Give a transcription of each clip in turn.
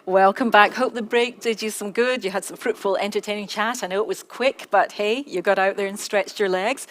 Welcome back. Hope the break did you some good. You had some fruitful, entertaining chat. I know it was quick, but hey, you got out there and stretched your legs.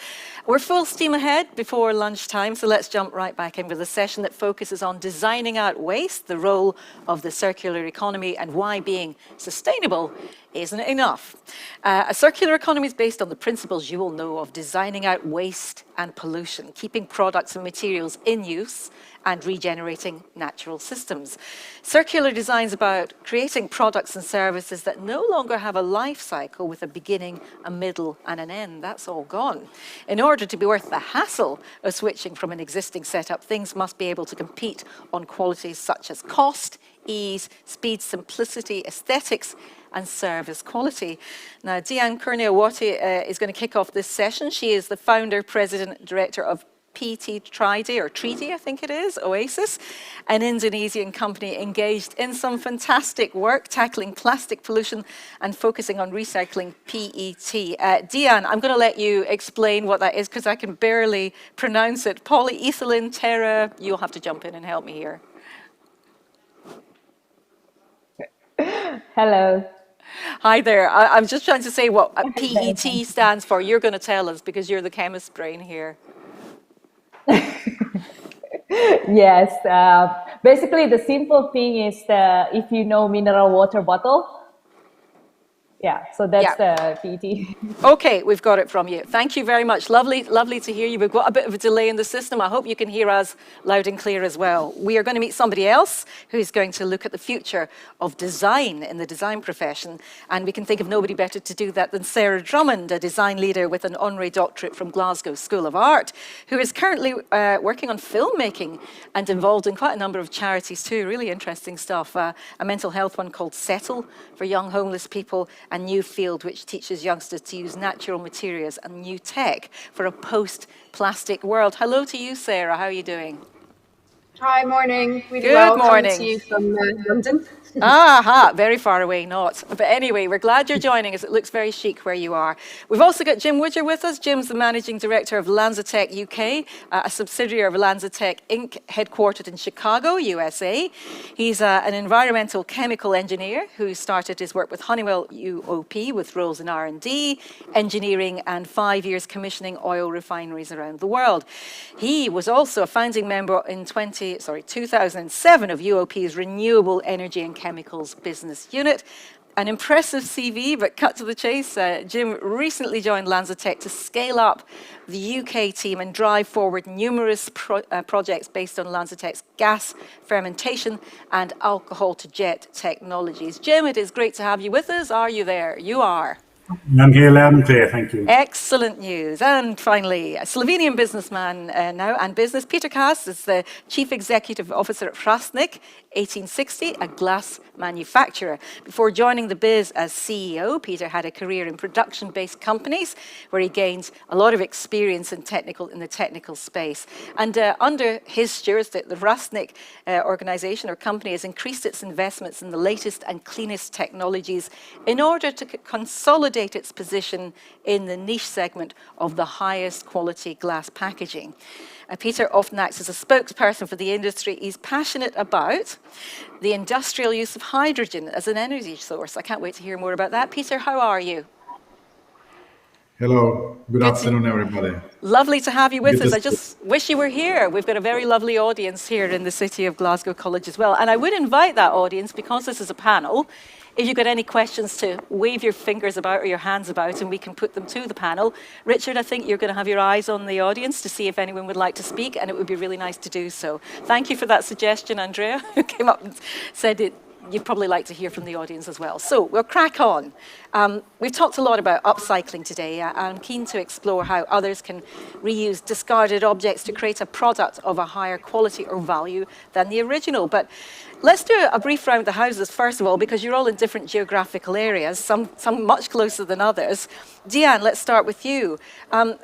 We're full steam ahead before lunchtime, so let's jump right back in with a session that focuses on designing out waste, the role of the circular economy, and why being sustainable isn't enough. A circular economy is based on the principles you will know of designing out waste and pollution, keeping products and materials in use, and regenerating natural systems. Circular design is about creating products and services that no longer have a life cycle with a beginning, a middle, and an end. That's all gone. In order to be worth the hassle of switching from an existing setup, things must be able to compete on qualities such as cost, ease, speed, simplicity, aesthetics, and service quality. Now, Dian Kurniawati is going to kick off this session. She is the founder, president, director of PT Treaty, or Treaty, I think it is, Oasis, an Indonesian company engaged in some fantastic work tackling plastic pollution and focusing on recycling PET. Dian, I'm going to let you explain what that is because I can barely pronounce it. Polyethylene terra, you'll have to jump in and help me here. Hello. Hi there. I'm just trying to say what PET stands for. You're going to tell us because you're the chemist brain here. Yes, basically the simple thing is if you know mineral water bottle, yeah, so that's the PET. Okay, we've got it from you. Thank you very much. Lovely to hear you. We've got a bit of a delay in the system. I hope you can hear us loud and clear as well. We are going to meet somebody else who's going to look at the future of design in the design profession. And we can think of nobody better to do that than Sarah Drummond, a design leader with an honorary doctorate from Glasgow School of Art, who is currently working on filmmaking and involved in quite a number of charities too. Really interesting stuff. A mental health one called Settle for young homeless people, a new field which teaches youngsters to use natural materials and new tech for a post-plastic world. Hello to you, Sarah. How are you doing? Hi, morning. Really Good well. morning. Coming to you from London. Aha, very far away, not. But anyway, we're glad you're joining us. It looks very chic where you are. We've also got Jim Woodger with us. Jim's the managing director of LanzaTech UK, a subsidiary of LanzaTech Inc., headquartered in Chicago, USA. He's an environmental chemical engineer who started his work with Honeywell UOP with roles in R&D, engineering, and 5 years commissioning oil refineries around the world. He was also a founding member in 2007 of UOP's Renewable Energy and Chemicals Business Unit. An impressive CV, but cut to the chase. Jim recently joined LanzaTech to scale up the UK team and drive forward numerous projects based on LanzaTech's gas fermentation and alcohol-to-jet technologies. Jim, it is great to have you with us. Are you there? You are. I'm here loud and clear, thank you. Excellent news. And finally, a Slovenian businessman now and business. Peter Kaas is the Chief Executive Officer at Hrastnik, 1860, a glass manufacturer. Before joining the biz as CEO, Peter had a career in production-based companies where he gained a lot of experience in the technical space. And under his stewardship, the Hrastnik organization or company has increased its investments in the latest and cleanest technologies in order to consolidate its position in the niche segment of the highest quality glass packaging. Peter often acts as a spokesperson for the industry. He's passionate about the industrial use of hydrogen as an energy source. I can't wait to hear more about that. Peter, how are you? Hello, good afternoon, everybody. Lovely to have you with us. I just wish you were here. We've got a very lovely audience here in the city of Glasgow College as well. And I would invite that audience, because this is a panel, if you've got any questions to wave your fingers about or your hands about and we can put them to the panel. Richard, I think you're going to have your eyes on the audience to see if anyone would like to speak, and it would be really nice to do so. Thank you for that suggestion, Andrea, who came up and said it. You'd probably like to hear from the audience as well. So we'll crack on. We've talked a lot about upcycling today. I'm keen to explore how others can reuse discarded objects to create a product of a higher quality or value than the original. But let's do a brief round the houses first of all, because you're all in different geographical areas, some much closer than others. Dian, let's start with you.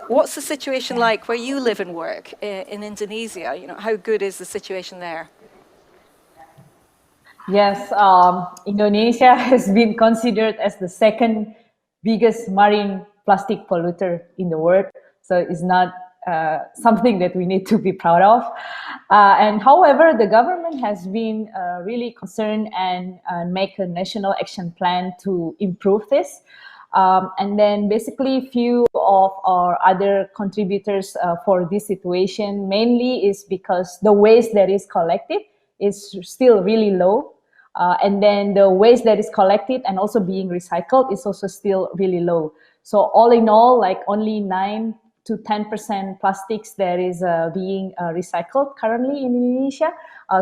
What's the situation like where you live and work in Indonesia? You know, how good is the situation there? Yes, Indonesia has been considered as the second biggest marine plastic polluter in the world. So it's not something that we need to be proud of. And however, the government has been really concerned and make a national action plan to improve this. And then basically few of our other contributors for this situation mainly is because the waste that is collected is still really low. And then the waste that is collected and also being recycled is also still really low. So all in all, like only 9 to 10% plastics that is being recycled currently in Indonesia.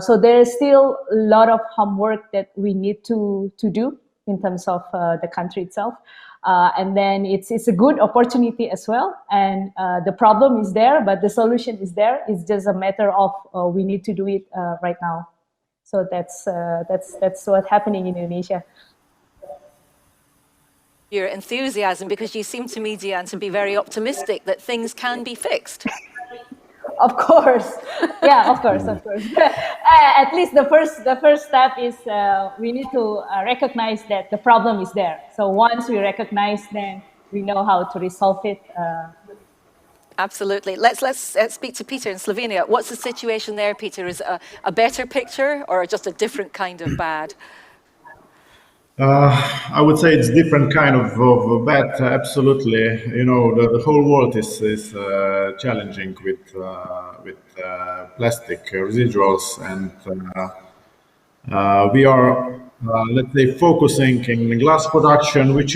So there is still a lot of homework that we need to do in terms of the country itself. And then it's a good opportunity as well. And the problem is there, but the solution is there. It's just a matter of we need to do it right now. So that's what's happening in Indonesia. Your enthusiasm, because you seem to me, Diane, to be very optimistic that things can be fixed. Of course, yeah, of course. At least the first step is we need to recognize that the problem is there. So once we recognize, then we know how to resolve it. Absolutely. Let's speak to Peter in Slovenia. What's the situation there, Peter? Is it a better picture or just a different kind of bad? I would say it's different kind of bad. Absolutely, you know, the whole world is challenging with plastic residuals, and we are let's say focusing in glass production, which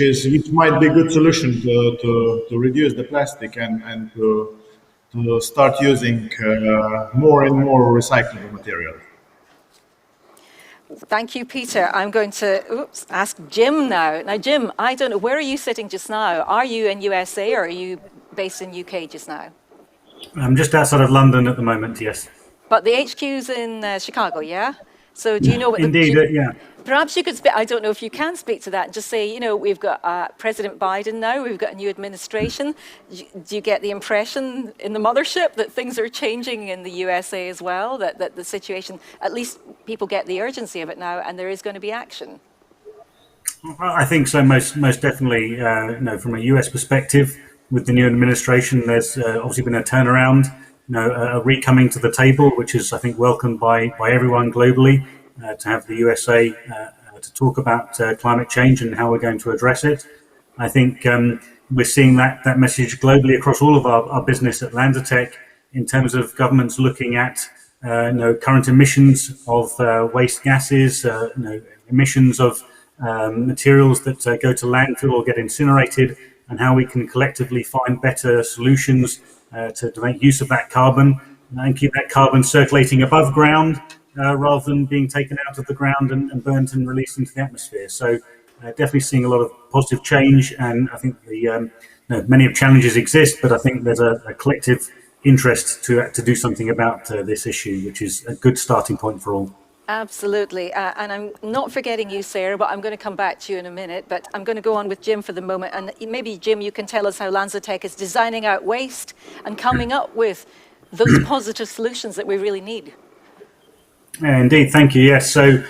might be a good solution to reduce the plastic and to start using more and more recyclable materials. Thank you, Peter. I'm going to ask Jim now. Now, Jim, I don't know, where are you sitting just now? Are you in USA or are you based in UK just now? I'm just outside of London at the moment, yes. But the HQ's in Chicago, yeah? So do you know what Indeed, yeah. Perhaps you could speak, I don't know if you can speak to that, and just say, you know, we've got President Biden now, we've got a new administration. Do you get the impression in the mothership that things are changing in the USA as well, that the situation, at least people get the urgency of it now, and there is going to be action? I think so, most definitely. You know, from a US perspective, with the new administration, there's obviously been a turnaround, you know, a recoming to the table, which is, I think, welcomed by everyone globally. To have the USA to talk about climate change and how we're going to address it. I think we're seeing that message globally across all of our business at LanzaTech in terms of governments looking at you know, current emissions of waste gases, you know, emissions of materials that go to landfill or get incinerated, and how we can collectively find better solutions to make use of that carbon and keep that carbon circulating above ground. Rather than being taken out of the ground and burnt and released into the atmosphere. So definitely seeing a lot of positive change, and I think you know, many challenges exist, but I think there's a collective interest to do something about this issue, which is a good starting point for all. Absolutely. And I'm not forgetting you, Sarah, but I'm going to come back to you in a minute. But I'm going to go on with Jim for the moment. And maybe, Jim, you can tell us how LanzaTech is designing out waste and coming up with those positive solutions that we really need. Indeed, thank you. Yes, so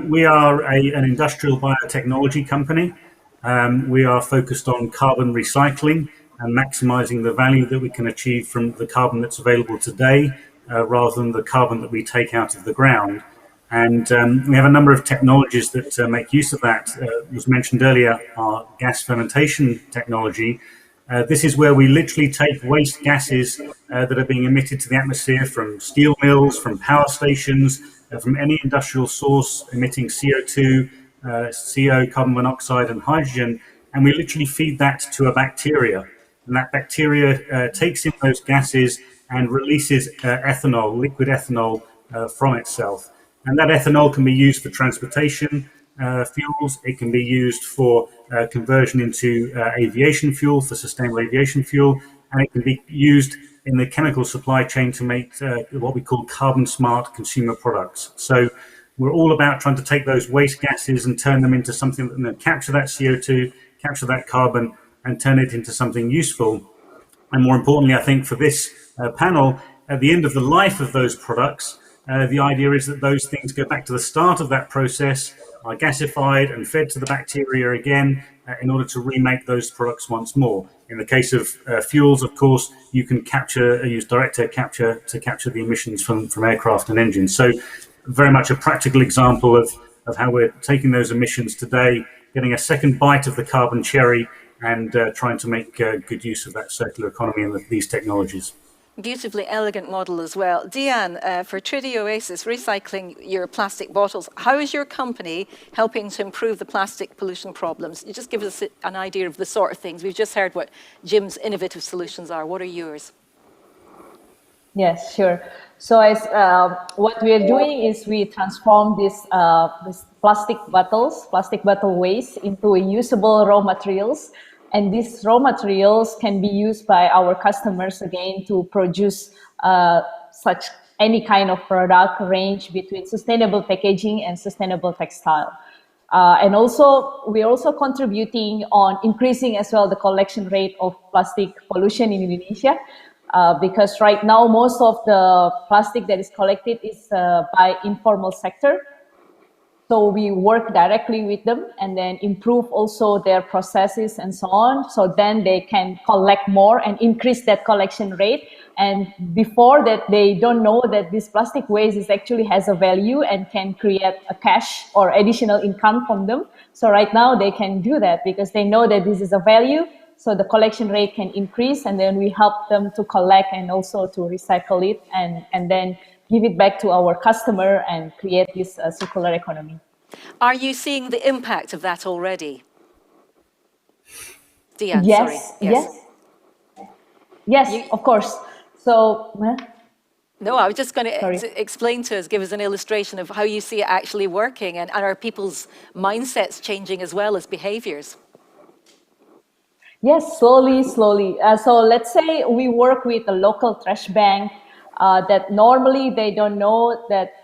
we are an industrial biotechnology company. We are focused on carbon recycling and maximizing the value that we can achieve from the carbon that's available today, rather than the carbon that we take out of the ground. And we have a number of technologies that make use of that. Was mentioned earlier, our gas fermentation technology. This is where we literally take waste gases that are being emitted to the atmosphere from steel mills, from power stations, from any industrial source emitting CO2, CO, carbon monoxide, and hydrogen, and we literally feed that to a bacteria. And that bacteria takes in those gases and releases ethanol, liquid ethanol, from itself. And that ethanol can be used for transportation fuels. It can be used for conversion into aviation fuel, for sustainable aviation fuel, and it can be used in the chemical supply chain to make what we call carbon smart consumer products. So we're all about trying to take those waste gases and turn them into something that can capture that CO2, capture that carbon, and turn it into something useful. And more importantly, I think for this panel, at the end of the life of those products, the idea is that those things go back to the start of that process are gasified and fed to the bacteria again in order to remake those products once more. In the case of fuels, of course, you can use direct air capture to capture the emissions from aircraft and engines. So very much a practical example of how we're taking those emissions today, getting a second bite of the carbon cherry, and trying to make good use of that circular economy and these technologies. Beautifully elegant model as well. Deanne, for Tridi Oasis, recycling your plastic bottles, how is your company helping to improve the plastic pollution problems? You just give us an idea of the sort of things. We've just heard what Jim's innovative solutions are. What are yours? Yes, sure. So as what we are doing is we transform this plastic bottle waste into usable raw materials. And these raw materials can be used by our customers again to produce such any kind of product range between sustainable packaging and sustainable textile. And also, we're also contributing on increasing as well the collection rate of plastic pollution in Indonesia. Because right now, most of the plastic that is collected is by informal sector. So we work directly with them and then improve also their processes and so on. So then they can collect more and increase that collection rate. And before that, they don't know that this plastic waste is actually has a value and can create a cash or additional income from them. So right now they can do that because they know that this is a value. So the collection rate can increase, and then we help them to collect and also to recycle it and then give it back to our customer and create this circular economy. Are you seeing the impact of that already? Deanne, yes, sorry. Yes, of course. So, no, I was just going to explain to us, give us an illustration of how you see it actually working, and are people's mindsets changing as well as behaviors? Yes, slowly. So let's say we work with a local trash bank that normally they don't know that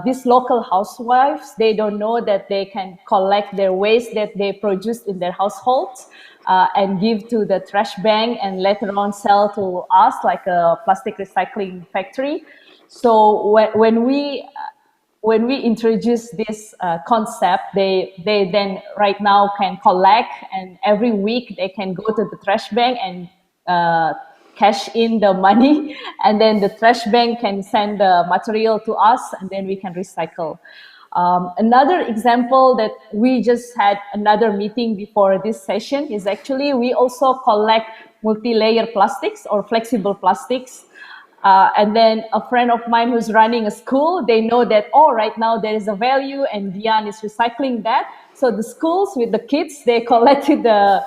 these local housewives, they don't know that they can collect their waste that they produce in their households and give to the trash bank and later on sell to us like a plastic recycling factory. So when we introduce this concept, they then right now can collect, and every week they can go to the trash bank and cash in the money, and then the trash bank can send the material to us, and then we can recycle. Another example that we just had another meeting before this session is actually we also collect multi-layer plastics or flexible plastics. And then a friend of mine who's running a school, they know that, oh, right now there is a value and Diane is recycling that. So the schools with the kids, they collected the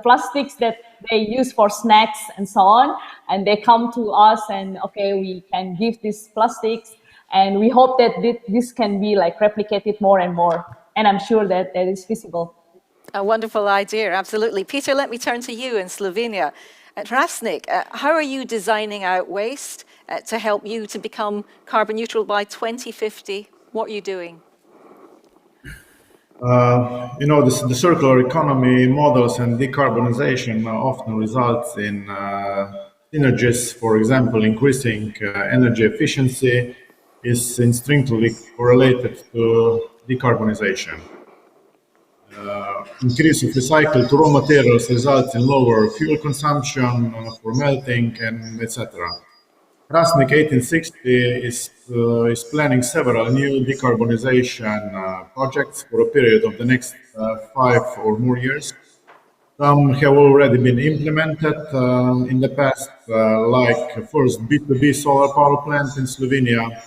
plastics that they use for snacks and so on. And they come to us and, okay, we can give these plastics. And we hope that this can be like replicated more and more. And I'm sure that that is feasible. A wonderful idea, absolutely. Peter, let me turn to you in Slovenia. Hrastnik, how are you designing out waste to help you to become carbon neutral by 2050? What are you doing? The circular economy models and decarbonization often results in synergies. For example, increasing energy efficiency is intrinsically correlated to decarbonization. Increase of recycled raw materials results in lower fuel consumption for melting and etc. Hrastnik 1860 is planning several new decarbonization projects for a period of the next 5 or more years. Some have already been implemented in the past, like first B2B solar power plant in Slovenia,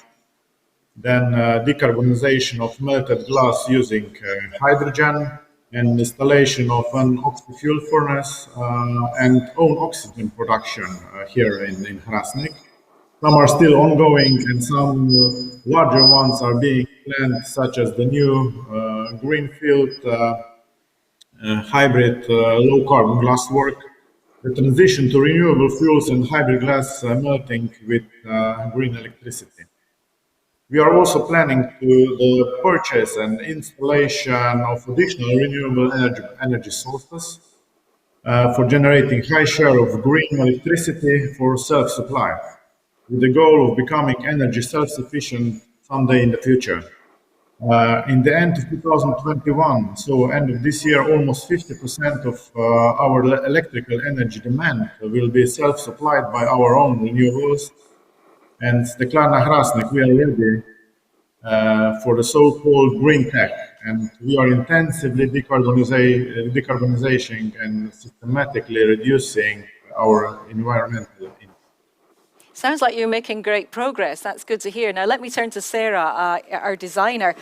then decarbonization of melted glass using hydrogen, and installation of an oxy-fuel furnace and own oxygen production here in Hrastnik. Some are still ongoing, and some larger ones are being planned, such as the new greenfield hybrid low-carbon glasswork, the transition to renewable fuels and hybrid glass melting with green electricity. We are also planning the purchase and installation of additional renewable energy sources for generating high share of green electricity for self-supply, with the goal of becoming energy self-sufficient someday in the future. In the end of 2021, so end of this year, almost 50% of our electrical energy demand will be self-supplied by our own renewables. And Steklana Hrasnik, we are ready for the so-called green tech, and we are intensively decarbonizing and systematically reducing our environmental impact. Sounds like you're making great progress. That's good to hear. Now, let me turn to Sarah, our designer.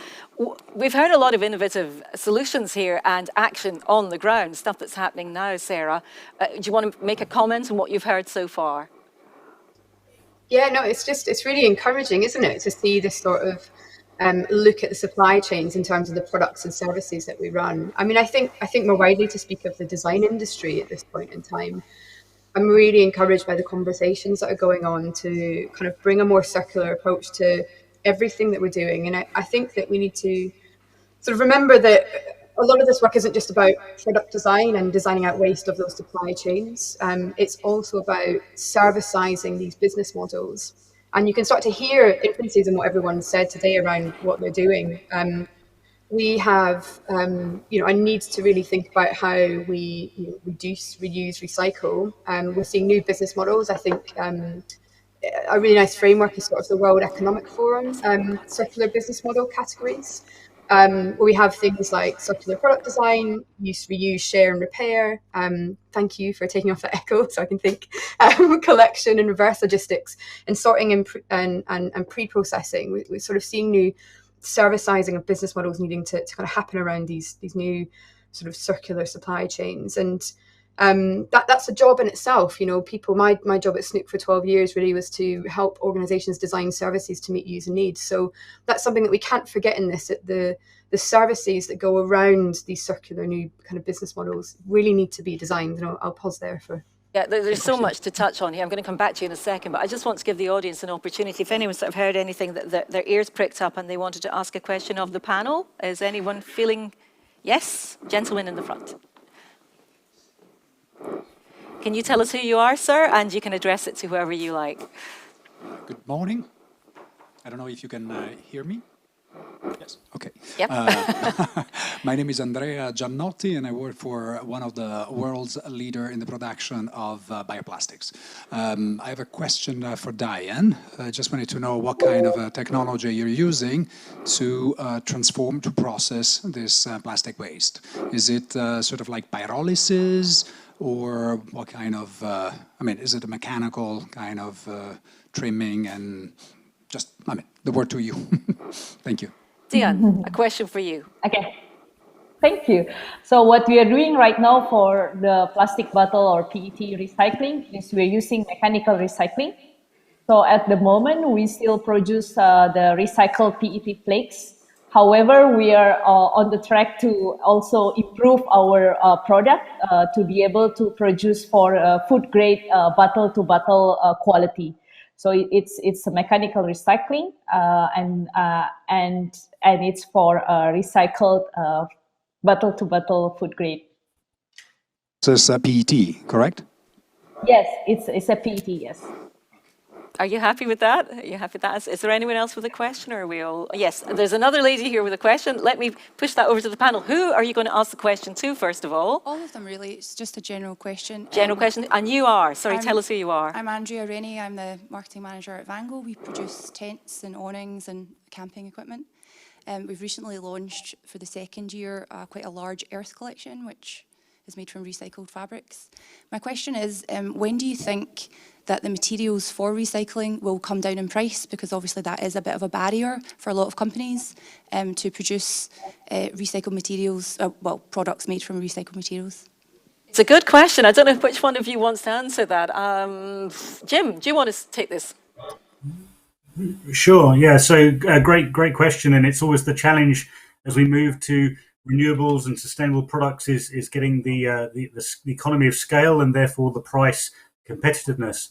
We've heard a lot of innovative solutions here and action on the ground, stuff that's happening now, Sarah. Do you want to make a comment on what you've heard so far? Yeah, no, it's really encouraging, isn't it, to see this sort of look at the supply chains in terms of the products and services that we run. I mean, I think more widely, to speak of the design industry at this point in time, I'm really encouraged by the conversations that are going on to kind of bring a more circular approach to everything that we're doing. And I think that we need to sort of remember that a lot of this work isn't just about product design and designing out waste of those supply chains. It's also about servicizing these business models. And you can start to hear influences in what everyone said today around what they're doing. We have, a need to really think about how we reduce, reuse, recycle. We're seeing new business models. I think a really nice framework is sort of the World Economic Forum circular business model categories. Where we have things like circular product design, use, reuse, share, and repair. Thank you for taking off that echo so I can think. Collection and reverse logistics, and sorting and pre-processing. We're sort of seeing new servicizing of business models needing to kind of happen around these new sort of circular supply chains. And that's a job in itself. People, my job at Snook for 12 years really was to help organizations design services to meet user needs. So that's something that we can't forget in this, that the services that go around these circular new kind of business models really need to be designed. And I'll pause there for... Yeah, there's so much to touch on here. I'm going to come back to you in a second, but I just want to give the audience an opportunity. If anyone's sort of heard anything that their ears pricked up and they wanted to ask a question of the panel, is anyone feeling... Yes, gentleman in the front. Can you tell us who you are, sir? And you can address it to whoever you like. Good morning. I don't know if you can hear me. Yes, okay. Yep. My name is Andrea Giannotti, and I work for one of the world's leader in the production of bioplastics. I have a question for Diane. I just wanted to know what kind of technology you're using to transform, to process this plastic waste. Is it sort of like pyrolysis, or what kind of, is it a mechanical kind of trimming? And just, the word to you. Thank you. Diane, a question for you. Okay, thank you. So what we are doing right now for the plastic bottle or PET recycling is we're using mechanical recycling. So at the moment, we still produce the recycled PET flakes. However, we are on the track to also improve our product to be able to produce for food grade bottle-to-bottle quality. So it's a mechanical recycling and it's for recycled bottle-to-bottle food grade. So it's a PET, correct? Yes, it's a PET. Yes. Are you happy with that? Are you happy with that? Is there anyone else with a question, or are we all? Yes, there's another lady here with a question. Let me push that over to the panel. Who are you going to ask the question to, first of all? All of them, really. It's just a general question. General question. And you are? Sorry, tell us who you are. I'm Andrea Rennie. I'm the marketing manager at Vango. We produce tents and awnings and camping equipment. We've recently launched, for the second year, quite a large earth collection, which is made from recycled fabrics. My question is, when do you think that the materials for recycling will come down in price? Because obviously that is a bit of a barrier for a lot of companies to produce recycled materials, products made from recycled materials. It's a good question. I don't know which one of you wants to answer that. Jim, do you want to take this? Sure, yeah, so great question. And it's always the challenge as we move to renewables and sustainable products is getting the economy of scale and therefore the price competitiveness.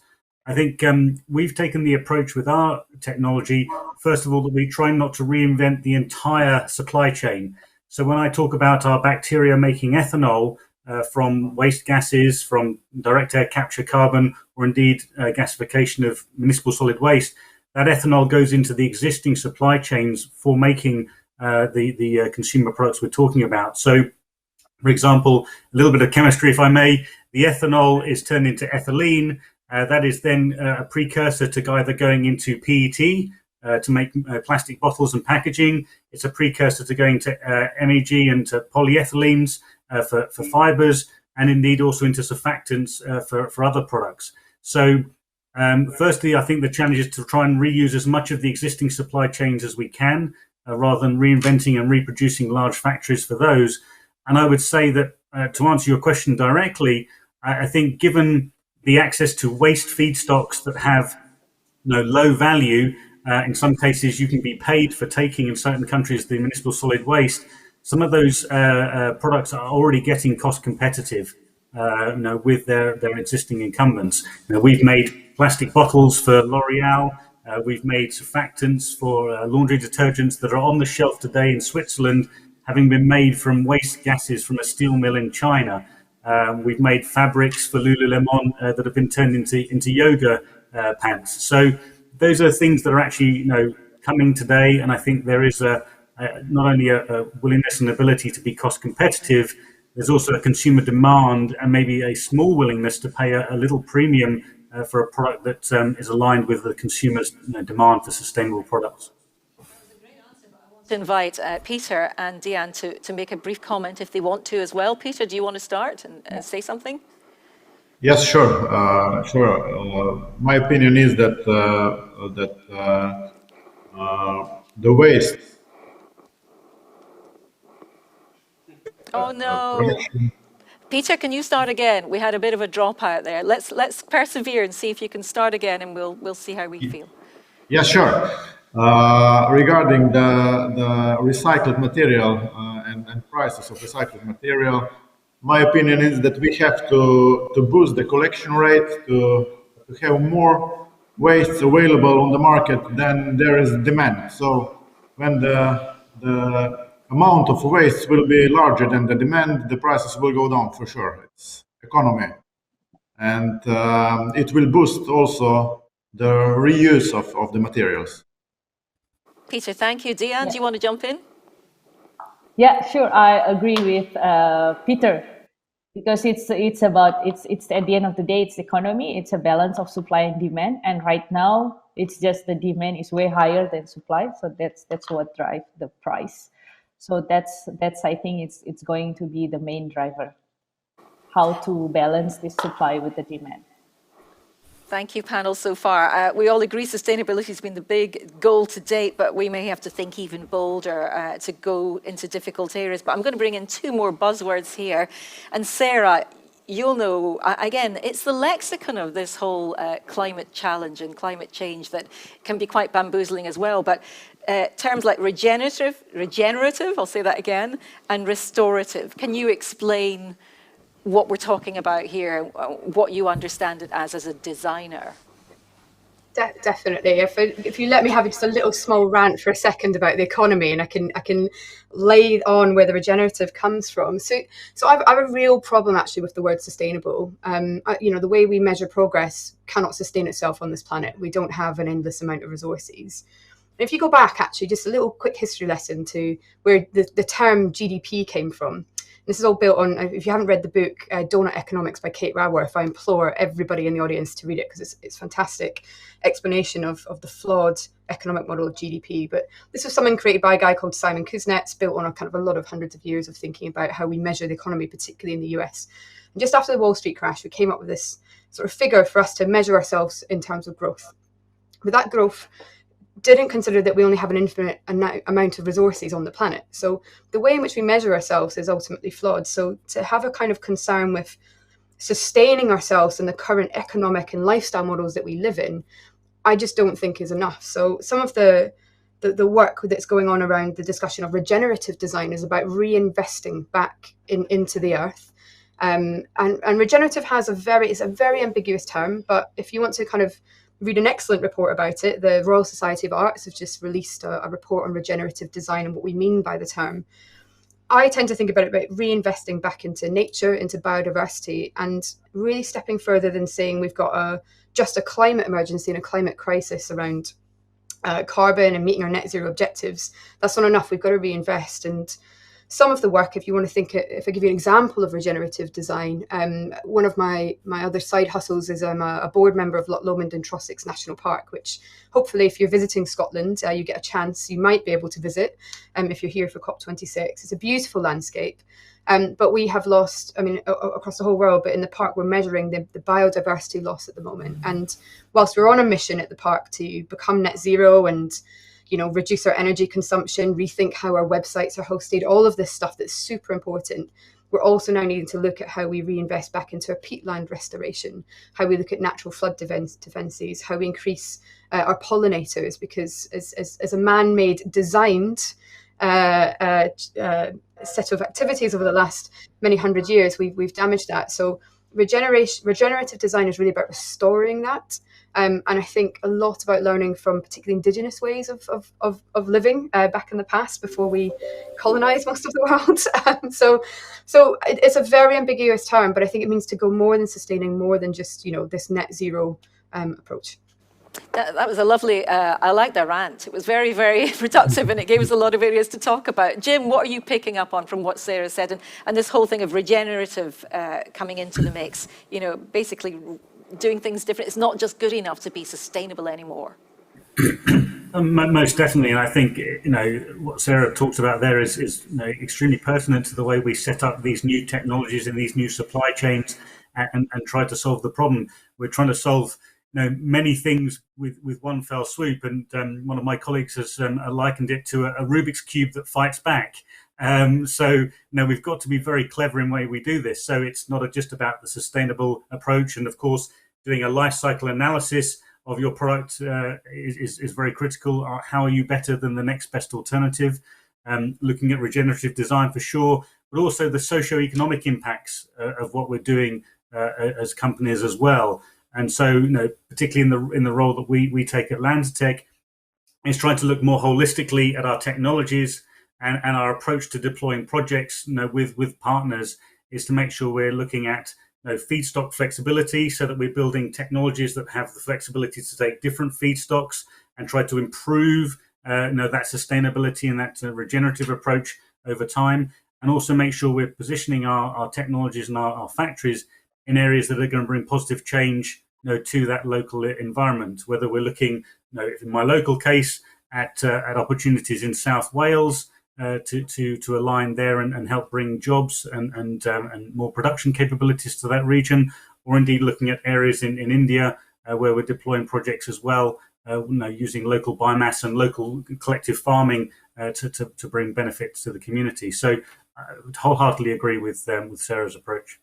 I think we've taken the approach with our technology, first of all, that we try not to reinvent the entire supply chain. So when I talk about our bacteria making ethanol from waste gases, from direct air capture carbon, or indeed gasification of municipal solid waste, that ethanol goes into the existing supply chains for making the consumer products we're talking about. So, for example, a little bit of chemistry, if I may, the ethanol is turned into ethylene. That is then a precursor to either going into PET to make plastic bottles and packaging. It's a precursor to going to MEG and to polyethylenes for fibers, and indeed also into surfactants for other products. So firstly, I think the challenge is to try and reuse as much of the existing supply chains as we can, rather than reinventing and reproducing large factories for those. And I would say that to answer your question directly, I think given the access to waste feedstocks that have low value, in some cases you can be paid for taking, in certain countries, the municipal solid waste. Some of those products are already getting cost competitive with their existing incumbents. We've made plastic bottles for L'Oreal. We've made surfactants for laundry detergents that are on the shelf today in Switzerland, having been made from waste gases from a steel mill in China. We've made fabrics for Lululemon that have been turned into yoga pants. So those are things that are actually coming today, and I think there is not only a willingness and ability to be cost competitive, there's also a consumer demand and maybe a small willingness to pay a little premium for a product that is aligned with the consumer's demand for sustainable products. To invite Peter and Deanne to make a brief comment if they want to as well. Peter, do you want to start and say something? Yes, sure. My opinion is that the waste. Oh no. Peter, can you start again? We had a bit of a dropout there. Let's persevere and see if you can start again, and we'll see how we feel. Yeah, sure. Regarding the recycled material and prices of recycled material, my opinion is that we have to boost the collection rate to have more waste available on the market than there is demand. So when the amount of waste will be larger than the demand, the prices will go down for sure. It's economy. And it will boost also the reuse of the materials. Peter, thank you. Deanne, do you want to jump in? Yeah, sure. I agree with Peter, because it's at the end of the day, it's economy. It's a balance of supply and demand, and right now it's just the demand is way higher than supply, so that's what drives the price. So that's I think it's going to be the main driver, how to balance this supply with the demand. Thank you, panel, so far. We all agree sustainability has been the big goal to date, but we may have to think even bolder to go into difficult areas. But I'm going to bring in two more buzzwords here. And Sarah, you'll know, again, it's the lexicon of this whole climate challenge and climate change that can be quite bamboozling as well. But terms like regenerative, I'll say that again, and restorative. Can you explain what we're talking about here, what you understand it as a designer? Definitely. If you let me have just a little small rant for a second about the economy, and I can lay on where the regenerative comes from. So I have a real problem actually with the word sustainable. The way we measure progress cannot sustain itself on this planet. We don't have an endless amount of resources. And if you go back, actually, just a little quick history lesson to where the term GDP came from. This is all built on, if you haven't read the book, Donut Economics by Kate Raworth, I implore everybody in the audience to read it, because it's fantastic explanation of the flawed economic model of GDP. But this was something created by a guy called Simon Kuznets, built on a kind of a lot of hundreds of years of thinking about how we measure the economy, particularly in the US. And just after the Wall Street crash, we came up with this sort of figure for us to measure ourselves in terms of growth. But that growth didn't consider that we only have an infinite amount of resources on the planet. So the way in which we measure ourselves is ultimately flawed. So to have a kind of concern with sustaining ourselves in the current economic and lifestyle models that we live in, I just don't think is enough. So some of the work that's going on around the discussion of regenerative design is about reinvesting back into the earth. And regenerative is a very ambiguous term, but if you want to kind of read an excellent report about it, the Royal Society of Arts have just released a report on regenerative design and what we mean by the term. I tend to think about reinvesting back into nature, into biodiversity, and really stepping further than saying we've got just a climate emergency and a climate crisis around carbon and meeting our net zero objectives, that's not enough. We've got to reinvest. And some of the work, if you want to think, if I give you an example of regenerative design, one of my other side hustles is I'm a board member of Loch Lomond and Trossachs National Park, which hopefully if you're visiting Scotland, you get a chance, you might be able to visit if you're here for COP26. It's a beautiful landscape. But we have lost, I mean, across the whole world, but in the park, we're measuring the biodiversity loss at the moment. And whilst we're on a mission at the park to become net zero and reduce our energy consumption, rethink how our websites are hosted, all of this stuff that's super important. We're also now needing to look at how we reinvest back into our peatland restoration, how we look at natural flood defences, how we increase our pollinators, because as a man-made designed set of activities over the last many hundred years, we've damaged that. So regenerative design is really about restoring that. And I think a lot about learning from particularly indigenous ways of living back in the past before we colonized most of the world. So it's a very ambiguous term, but I think it means to go more than sustaining, more than just, this net zero approach. That was a lovely, I like the rant. It was very, very productive and it gave us a lot of areas to talk about. Jim, what are you picking up on from what Sarah said and this whole thing of regenerative coming into the mix? Basically doing things different. It's not just good enough to be sustainable anymore. Most definitely, and I think what Sarah talked about there is extremely pertinent to the way we set up these new technologies and these new supply chains and try to solve the problem. We're trying to solve many things with one fell swoop, and one of my colleagues has likened it to a Rubik's Cube that fights back. So we've got to be very clever in the way we do this. So it's not just about the sustainable approach, and of course doing a life cycle analysis of your product is very critical. How are you better than the next best alternative? Looking at regenerative design for sure, but also the socio-economic impacts of what we're doing as companies as well. And so, particularly in the role that we take at Landsec, is trying to look more holistically at our technologies and our approach to deploying projects, with partners, is to make sure we're looking at feedstock flexibility, so that we're building technologies that have the flexibility to take different feedstocks and try to improve that sustainability and that regenerative approach over time, and also make sure we're positioning our technologies and our factories in areas that are going to bring positive change to that local environment. Whether we're looking, in my local case, at opportunities in South Wales to align there and help bring jobs and more production capabilities to that region, or indeed looking at areas in India where we're deploying projects as well, using local biomass and local collective farming to bring benefits to the community. So I wholeheartedly agree with Sarah's approach.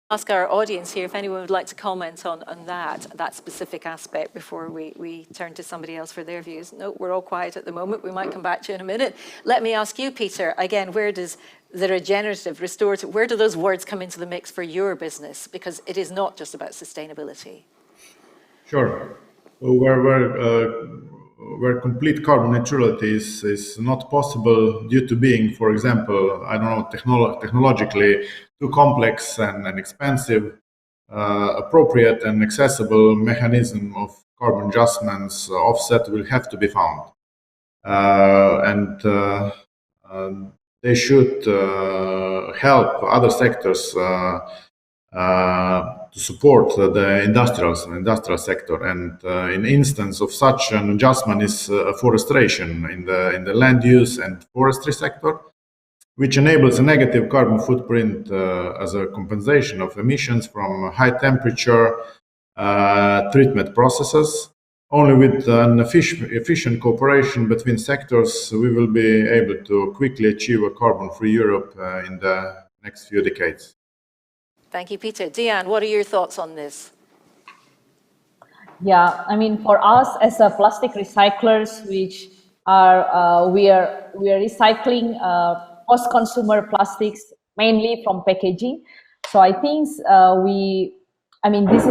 Ask our audience here if anyone would like to comment on that specific aspect before we turn to somebody else for their views. No, we're all quiet at the moment. We might come back to you in a minute. Let me ask you, Peter, again, where does the regenerative, restorative, where do those words come into the mix for your business? Because it is not just about sustainability. Sure. Where complete carbon neutrality is not possible due to being, for example, technologically too complex and expensive, appropriate and accessible mechanism of carbon adjustments offset will have to be found. And they should help other sectors to support the industrial sector. And in instance of such an adjustment is afforestation in the land use and forestry sector, which enables a negative carbon footprint as a compensation of emissions from high temperature treatment processes. Only with an efficient cooperation between sectors, we will be able to quickly achieve a carbon-free Europe in the next few decades. Thank you, Peter. Deanne, what are your thoughts on this? Yeah, I mean, for us as a plastic recyclers, which are we are recycling post-consumer plastics mainly from packaging. So I think this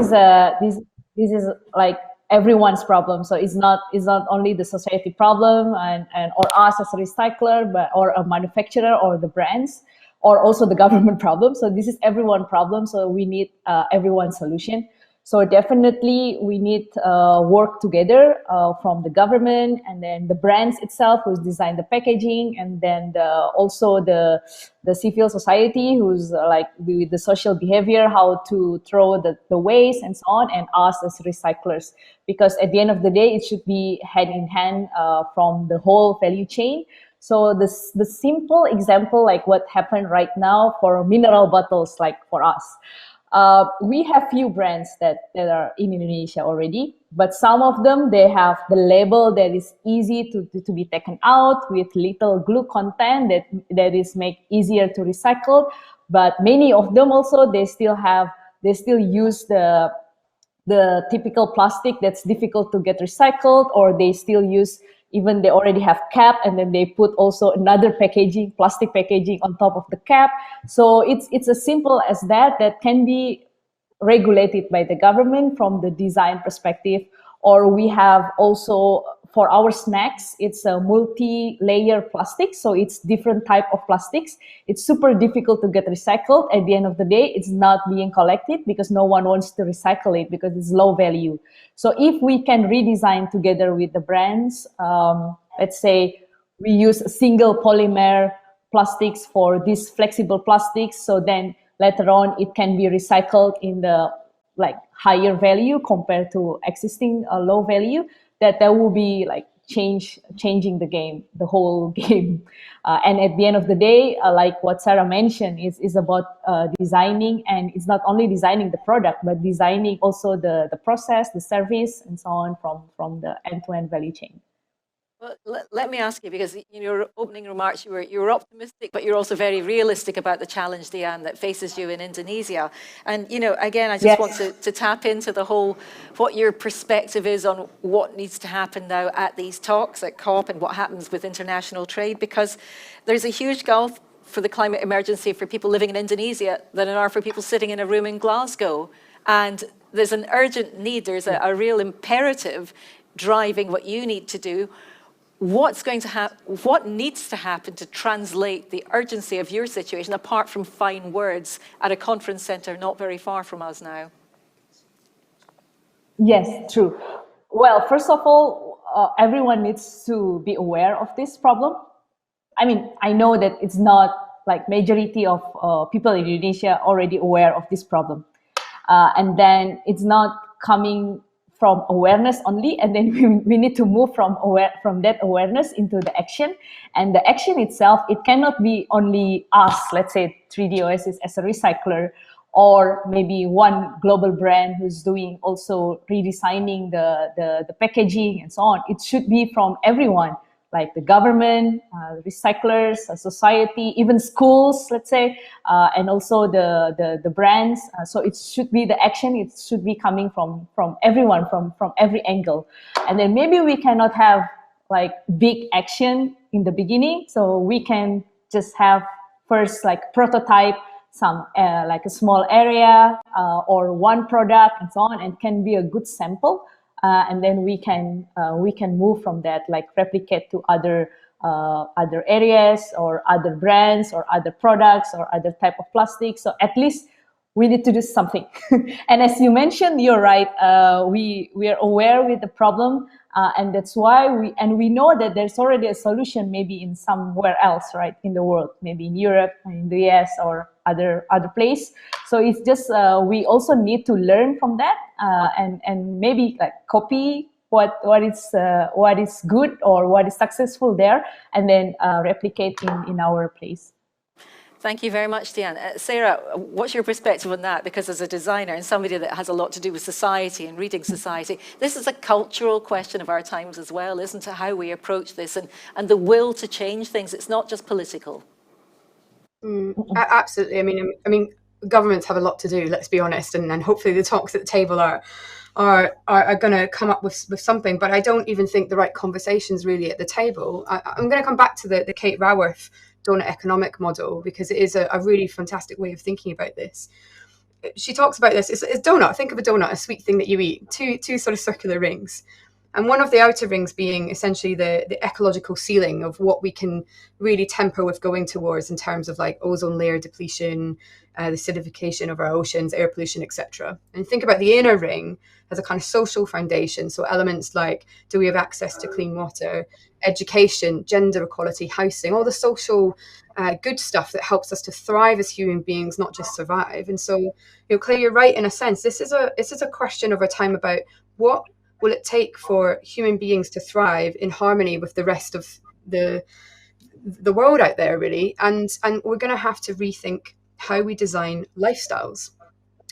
is like everyone's problem. So it's not only the society problem and or us as a recycler, but or a manufacturer or the brands, or also the government problem. So this is everyone's problem. So we need everyone's solution. So definitely we need work together from the government and then the brands itself who's designed the packaging, and then also the civil society who's like with the social behavior, how to throw the waste and so on, and us as recyclers. Because at the end of the day, it should be hand in hand from the whole value chain. So the simple example, like what happened right now for mineral bottles, like for us. We have few brands that are in Indonesia already, but some of them, they have the label that is easy to be taken out with little glue content that is make easier to recycle. But many of them also, they still use the typical plastic that's difficult to get recycled, or they still use, even they already have cap and then they put also another packaging, plastic packaging on top of the cap. So it's as simple as that can be regulated by the government from the design perspective. Or we have also for our snacks, it's a multi-layer plastic, so it's different type of plastics. It's super difficult to get recycled. At the end of the day, it's not being collected because no one wants to recycle it because it's low value. So if we can redesign together with the brands, let's say we use a single polymer plastics for these flexible plastics, so then later on it can be recycled in the like higher value compared to existing low value, that will be like changing the game, the whole game. And at the end of the day, like what Sarah mentioned, is about designing, and it's not only designing the product, but designing also the process, the service, and so on from the end-to-end value chain. Well, let me ask you, because in your opening remarks, you were optimistic, but you're also very realistic about the challenge, Diane, that faces you in Indonesia. And, again, I just want to tap into the whole, what your perspective is on what needs to happen now at these talks at COP and what happens with international trade, because there's a huge gulf for the climate emergency for people living in Indonesia than there are for people sitting in a room in Glasgow. And there's an urgent need, there's a real imperative driving what you need to do. What needs to happen to translate the urgency of your situation, apart from fine words, at a conference centre not very far from us now? Yes, true. Well, first of all, everyone needs to be aware of this problem. I mean, I know that it's not like majority of people in Indonesia already aware of this problem. And then it's not coming from awareness only, and then we need to move from that awareness into the action. And the action itself, it cannot be only us, let's say 3D Oasis as a recycler, or maybe one global brand who's doing also redesigning the packaging and so on. It should be from everyone, like the government, recyclers, society, even schools, let's say, and also the brands. So it should be the action. It should be coming from everyone, from every angle. And then maybe we cannot have like big action in the beginning. So we can just have first like prototype some like a small area or one product and so on, and can be a good sample. And then we can move from that, like replicate to other areas or other brands or other products or other type of plastic. So at least we need to do something. And as you mentioned, you're right. We are aware with the problem, and that's why we know that there's already a solution, maybe in somewhere else, right, in the world, maybe in Europe, in the US, or other place. So it's just we also need to learn from that, and maybe like copy what is good or what is successful there, and then replicate in our place. Thank you very much, Diane. Sarah, what's your perspective on that? Because as a designer and somebody that has a lot to do with society and reading society, this is a cultural question of our times as well, isn't it? How we approach this and the will to change things. It's not just political. Absolutely. I mean, governments have a lot to do, let's be honest, and hopefully the talks at the table are going to come up with something. But I don't even think the right conversation's really at the table. I'm going to come back to the Kate Raworth donut economic model, because it is a really fantastic way of thinking about this. She talks about this. It's donut. Think of a donut, a sweet thing that you eat, two sort of circular rings. And one of the outer rings being essentially the ecological ceiling of what we can really temper with going towards in terms of like ozone layer depletion, the acidification of our oceans, air pollution, etc. And think about the inner ring as a kind of social foundation. So elements like, do we have access to clean water, education, gender equality, housing, all the social good stuff that helps us to thrive as human beings, not just survive. And so, Claire, you're right in a sense. This is a question over time about what will it take for human beings to thrive in harmony with the rest of the world out there, really. And we're going to have to rethink how we design lifestyles.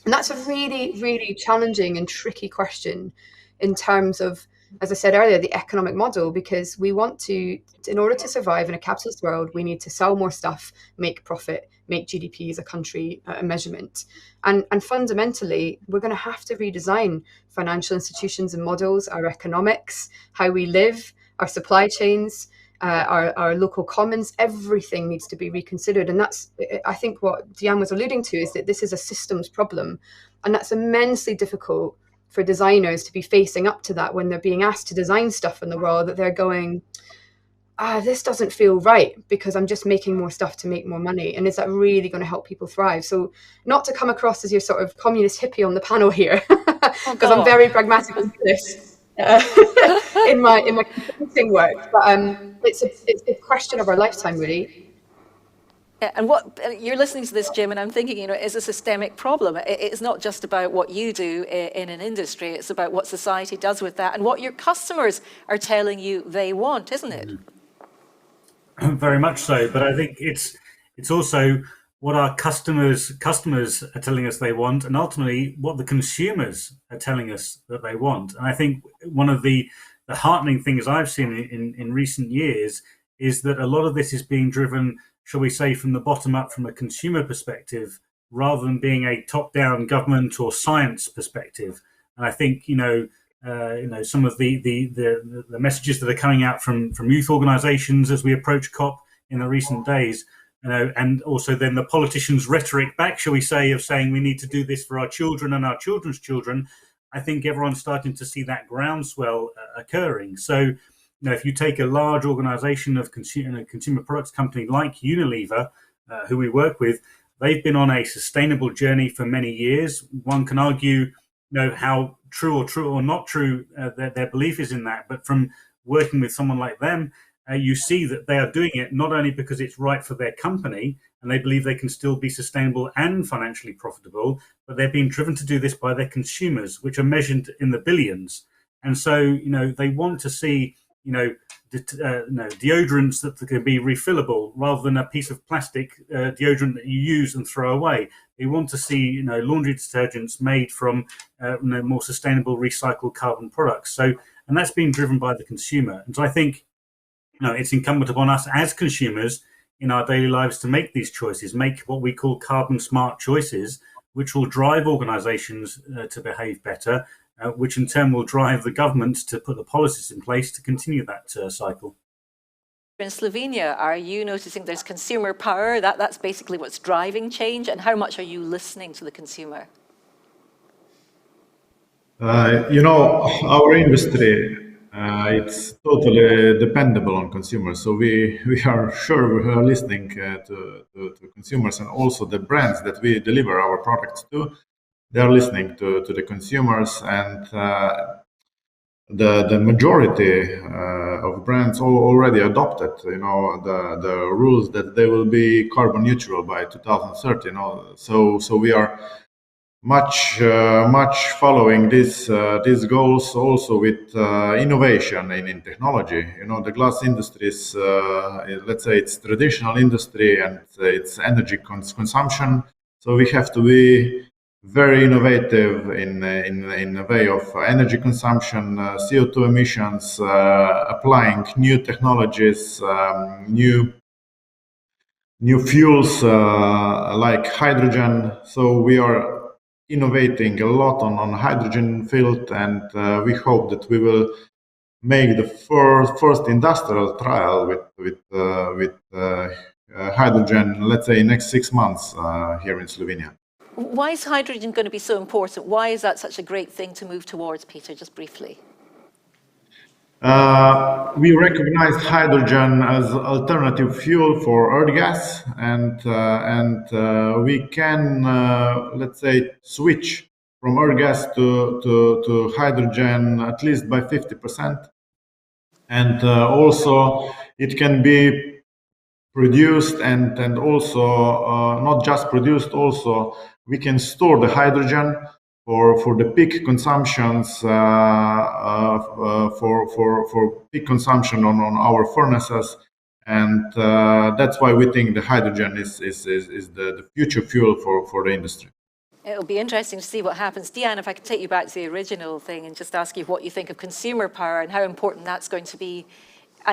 And that's a really, really challenging and tricky question in terms of, as I said earlier, the economic model, because we want to, in order to survive in a capitalist world, we need to sell more stuff, make profit, make GDP as a country a measurement. And fundamentally, we're going to have to redesign financial institutions and models, our economics, how we live, our supply chains, our local commons. Everything needs to be reconsidered. And that's, I think what Diane was alluding to, is that this is a systems problem. And that's immensely difficult for designers to be facing up to that when they're being asked to design stuff in the world that they're going, this doesn't feel right because I'm just making more stuff to make more money. And is that really going to help people thrive? So not to come across as your sort of communist hippie on the panel here, because I'm very pragmatic with this in my consulting work. But it's a question of our lifetime, really. And what you're listening to this, Jim, and I'm thinking, it's a systemic problem. It's not just about what you do in an industry. It's about what society does with that and what your customers are telling you they want, isn't it? Very much so. But I think it's also what our customers are telling us they want, and ultimately what the consumers are telling us that they want. And I think one of the heartening things I've seen in recent years is that a lot of this is being driven, shall we say, from the bottom up, from a consumer perspective, rather than being a top-down government or science perspective. And I think some of the messages that are coming out from youth organisations as we approach COP in the recent days, and also then the politicians' rhetoric back, shall we say, of saying we need to do this for our children and our children's children. I think everyone's starting to see that groundswell occurring. So, if you take a large organisation of consumer products company like Unilever, who we work with, they've been on a sustainable journey for many years. One can argue, how true or not true their belief is in that. But from working with someone like them, you see that they are doing it not only because it's right for their company and they believe they can still be sustainable and financially profitable, but they're being driven to do this by their consumers, which are measured in the billions. And so, they want to see deodorants that can be refillable rather than a piece of plastic deodorant that you use and throw away. They want to see laundry detergents made from more sustainable recycled carbon products. So, and that's being driven by the consumer. And so I think it's incumbent upon us as consumers in our daily lives to make these choices, make what we call carbon smart choices, which will drive organizations to behave better, which in turn will drive the government to put the policies in place to continue that cycle. In Slovenia, are you noticing there's consumer power? That's basically what's driving change. And how much are you listening to the consumer? Our industry, it's totally dependable on consumers. So we are sure we are listening to consumers, and also the brands that we deliver our products to. They are listening to the consumers, and the majority of brands already adopted, the rules that they will be carbon neutral by 2030. So we are much following these goals, also with innovation in technology. The glass industry is, let's say, it's traditional industry and it's energy consumption. So we have to be very innovative in a way of energy consumption, CO2 emissions, applying new technologies, new fuels like hydrogen. So we are innovating a lot on hydrogen field, and we hope that we will make the first industrial trial with hydrogen, let's say, next 6 months here in Slovenia. Why is hydrogen going to be so important? Why is that such a great thing to move towards, Peter, just briefly? We recognized hydrogen as alternative fuel for earth gas, and we can, let's say, switch from earth gas to hydrogen at least by 50%. And also it can be produced and also not just produced, also we can store the hydrogen for the peak consumptions, for peak consumption on our furnaces. And that's why we think the hydrogen is the future fuel for the industry. It'll be interesting to see what happens. Deanne, if I could take you back to the original thing and just ask you what you think of consumer power and how important that's going to be.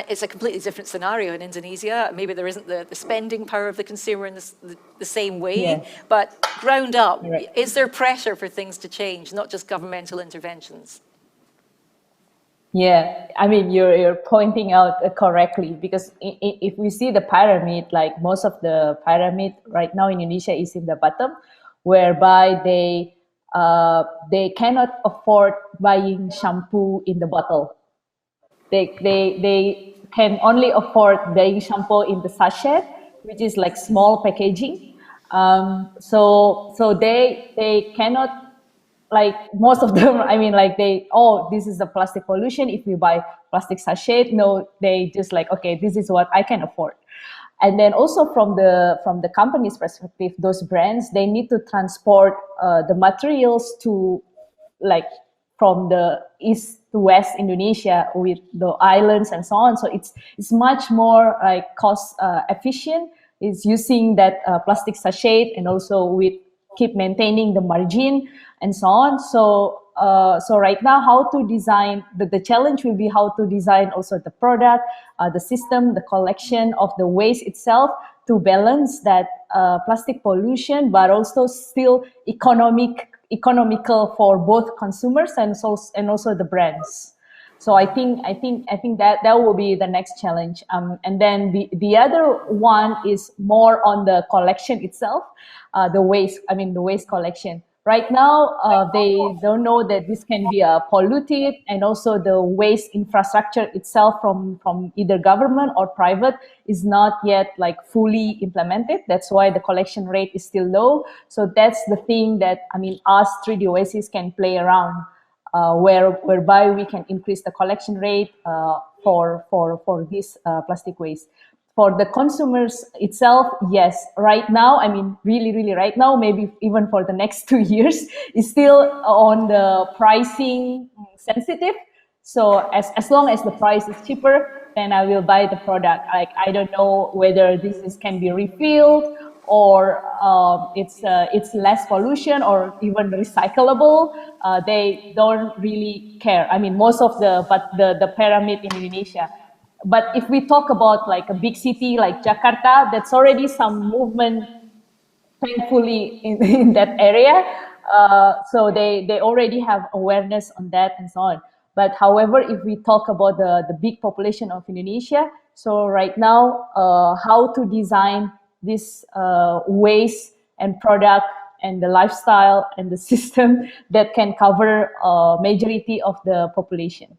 It's a completely different scenario in Indonesia. Maybe there isn't the spending power of the consumer in the same way, Yeah. but ground up, Right. is there pressure for things to change, not just governmental interventions? Yeah, I mean, you're pointing out correctly, because if we see the pyramid, like most of the pyramid right now in Indonesia is in the bottom, whereby they cannot afford buying shampoo in the bottle. They can only afford buying shampoo in the sachet, which is like small packaging. So they cannot, like most of them, I mean, like this is the plastic pollution if we buy plastic sachet. No, they just like, okay, this is what I can afford. And then also from the company's perspective, those brands, they need to transport the materials to, like, from the east to west Indonesia with the islands and so on. So it's much more like cost efficient. It's using that plastic sachet, and also with keep maintaining the margin and so on. So right now, how to design, the challenge will be how to design also the product, the system, the collection of the waste itself, to balance that plastic pollution, but also still economical for both consumers and also the brands. So I think that will be the next challenge. And then the other one is more on the collection itself, the waste collection. Right now, they don't know that this can be polluted, and also the waste infrastructure itself from either government or private is not yet like fully implemented. That's why the collection rate is still low. So that's the thing that, I mean, us 3D Oasis can play around, whereby we can increase the collection rate for this plastic waste. For the consumers itself, yes, right now, I mean, really right now, maybe even for the next 2 years, is still on the pricing sensitive. So as long as the price is cheaper, then I will buy the product. Like, I don't know whether this can be refilled, or it's less pollution, or even recyclable. They don't really care. I mean, most of the pyramid in Indonesia. But if we talk about like a big city like Jakarta, that's already some movement, thankfully, in that area. So they already have awareness on that and so on. But however, if we talk about the big population of Indonesia, so right now, how to design this waste and product and the lifestyle and the system that can cover majority of the population.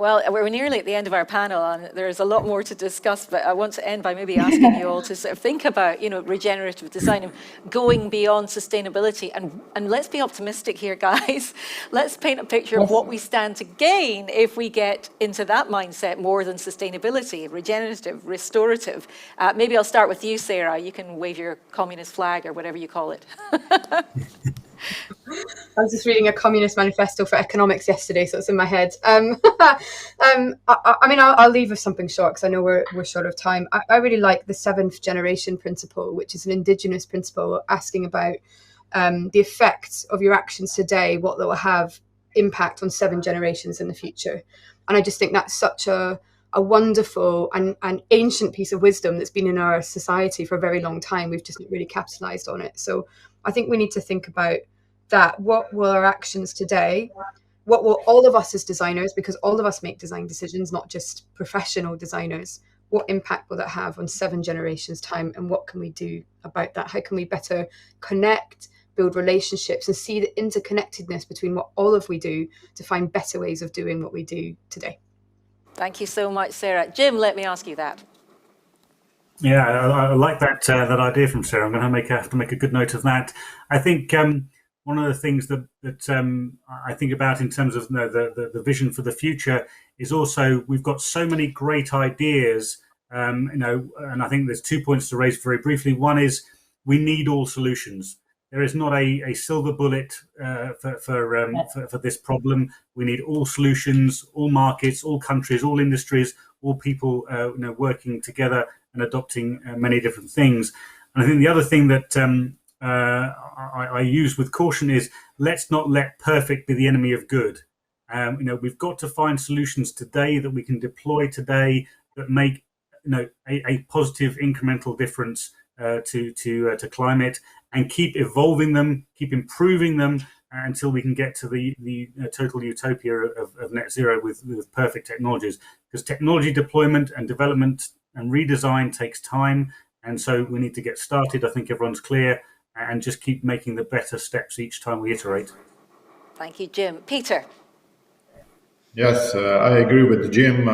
Well, we're nearly at the end of our panel, and there's a lot more to discuss, but I want to end by maybe asking you all to sort of think about, regenerative design and going beyond sustainability. And let's be optimistic here, guys. Let's paint a picture of what we stand to gain if we get into that mindset more than sustainability, regenerative, restorative. Maybe I'll start with you, Sarah. You can wave your communist flag or whatever you call it. I was just reading a communist manifesto for economics yesterday, so it's in my head. I mean, I'll leave with something short, because I know we're short of time. I really like the 7th generation principle, which is an indigenous principle asking about the effects of your actions today, what they will have impact on 7 generations in the future. And I just think that's such a wonderful and ancient piece of wisdom that's been in our society for a very long time. We've just not really capitalized on it. So I think we need to think about that. What will our actions today, what will all of us as designers, because all of us make design decisions, not just professional designers, what impact will that have on 7 generations time, and what can we do about that? How can we better connect, build relationships, and see the interconnectedness between what all of we do to find better ways of doing what we do today. Thank you so much, Sarah. Jim, let me ask you that. Yeah, I like that that idea from Sarah. I'm going to have to make a good note of that. I think one of the things that I think about in terms of the vision for the future is also we've got so many great ideas, and I think there's 2 points to raise very briefly. One is we need all solutions. There is not a silver bullet for this problem. We need all solutions, all markets, all countries, all industries, all people working together and adopting many different things. And I think the other thing that I use with caution is let's not let perfect be the enemy of good. We've got to find solutions today that we can deploy today that make a positive incremental difference to climate, and keep evolving them, keep improving them until we can get to the total utopia of net zero with perfect technologies. Because technology deployment and development and redesign takes time, and so we need to get started. I think everyone's clear, and just keep making the better steps each time we iterate. Thank you, Jim. Peter. Yes, I agree with Jim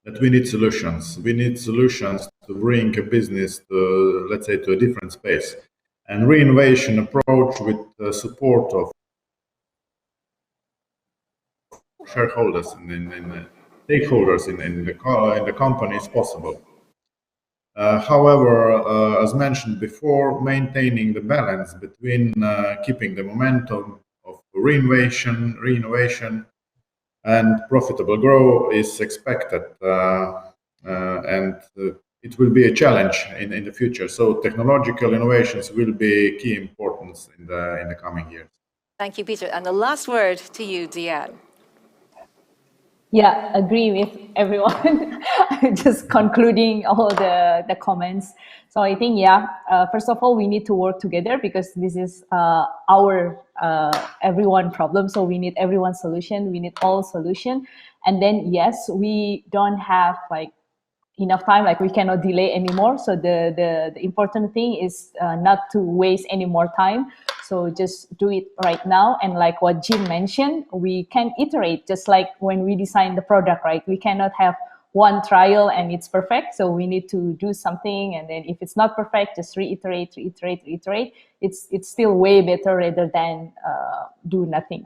that we need solutions. We need solutions to bring a business to, let's say, to a different space. And reinnovation approach with the support of shareholders and stakeholders in the company is possible. However, as mentioned before, maintaining the balance between keeping the momentum of reinnovation and profitable growth is expected, and it will be a challenge in the future. So technological innovations will be key importance in the coming years. Thank you, Peter. And the last word to you, Deanne. Yeah, agree with everyone. Just concluding all the comments. So I think, first of all, we need to work together because this is our everyone problem. So we need everyone's solution. We need all solution. And then, yes, we don't have enough time, we cannot delay anymore. So the important thing is not to waste any more time. So just do it right now. And like what Jim mentioned, we can iterate just like when we design the product, right? We cannot have one trial and it's perfect. So we need to do something. And then if it's not perfect, just reiterate. It's still way better rather than do nothing.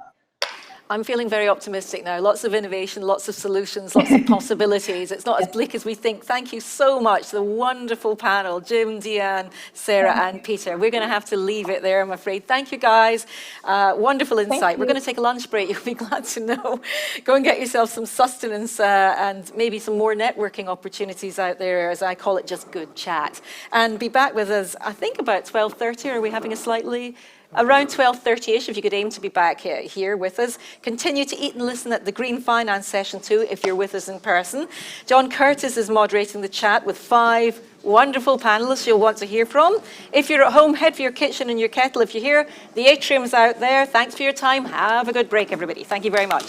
I'm feeling very optimistic now. Lots of innovation, lots of solutions, lots of possibilities. It's not as bleak as we think. Thank you so much. The wonderful panel, Jim, Deanne, Sarah, and Peter. We're going to have to leave it there, I'm afraid. Thank you, guys. Wonderful insight. We're going to take a lunch break. You'll be glad to know. Go and get yourself some sustenance and maybe some more networking opportunities out there, as I call it, just good chat. And be back with us, I think, about 12:30. Are we having a slightly... Around 12:30ish, if you could aim to be back here with us. Continue to eat and listen at the Green Finance session too, if you're with us in person. John Curtis is moderating the chat with 5 wonderful panelists you'll want to hear from. If you're at home, head for your kitchen and your kettle. If you're here, the atrium's out there. Thanks for your time. Have a good break, everybody. Thank you very much.